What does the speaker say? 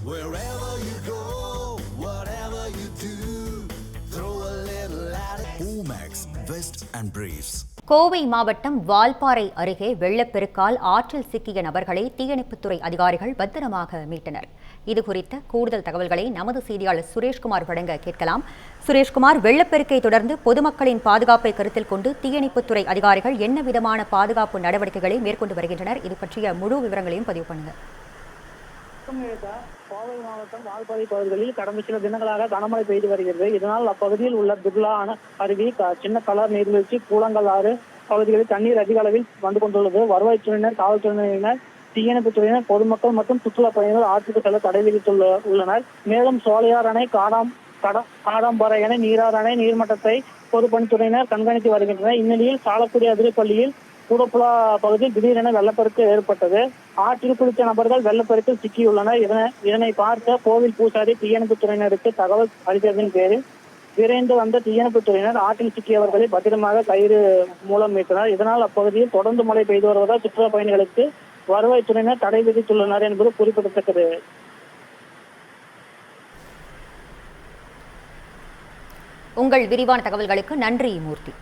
Wherever you go, whatever you do, throw a little at it. Omax, Vest and Briefs. Kovai மாவட்டம் வால்பாறை அருகே வெள்ளப்பெருக்கால் ஆற்றில் சிக்கிய நபர்களை தீயணைப்புத்துறை அதிகாரிகள் பத்திரமாக மீட்டனர். இதுகுறித்த கூடுதல் தகவல்களை நமது செய்தியாளர் சுரேஷ்குமார் வழங்க கேட்கலாம். சுரேஷ்குமார், வெள்ளப்பெருக்கை தொடர்ந்து பொதுமக்களின் பாதுகாப்பை கருத்தில் கொண்டு தீயணைப்புத்துறை அதிகாரிகள் என்ன விதமான பாதுகாப்பு நடவடிக்கைகளை மேற்கொண்டு வருகின்றனர்? இது பற்றிய முழு விவரங்களையும் பதிவு பண்ணுங்க. கோவை மாவட்டம் வால்பாறை பகுதிகளில் கடந்த சில தினங்களாக கனமழை பெய்து வருகிறது. இதனால் அப்பகுதியில் உள்ள பிர்லா அருவி, சின்ன கலர் நீர்வீழ்ச்சி, கூலங்கள் ஆறு பகுதிகளில் தண்ணீர் அதிக அளவில் வந்து கொண்டுள்ளது. வருவாய்த்துறையினர், காவல்துறையினர், தீயணைப்புத்துறையினர், பொதுமக்கள் மற்றும் சுற்றுலா பயணிகள் ஆற்றுக்கு செல்ல தடை விதித்துள்ளனர். மேலும் சோலையார் அணை, காடாம்பறை அணை, நீரார் அணை நீர்மட்டத்தை பொதுப்பணித்துறையினர் கண்காணித்து வருகின்றனர். இந்நிலையில் சாலக்குடி அதிரப்பள்ளியில் கூடப்புலா பகுதியில் திடீரென வெள்ளப்பெருக்கு ஏற்பட்டது. ஆற்றில் குளித்த நபர்கள் வெள்ளப்பெருக்கில் சிக்கியுள்ளனர். இதனை பார்த்த கோவில் பூசாரி தீயணைப்புத்துறையினருக்கு தகவல் அளித்ததன் பேரில் விரைந்து வந்த தீயணைப்புத்துறையினர் ஆற்றில் சிக்கியவர்களை பத்திரமாக கயிறு மூலம் மீட்டனர். இதனால் அப்பகுதியில் தொடர்ந்து மழை பெய்து வருவதால் சுற்றுலா பயணிகளுக்கு வருவாய்த்துறையினர் தடை விதித்துள்ளனர் என்பது குறிப்பிடத்தக்கது. உங்கள் விரிவான தகவல்களுக்கு நன்றி மூர்த்தி.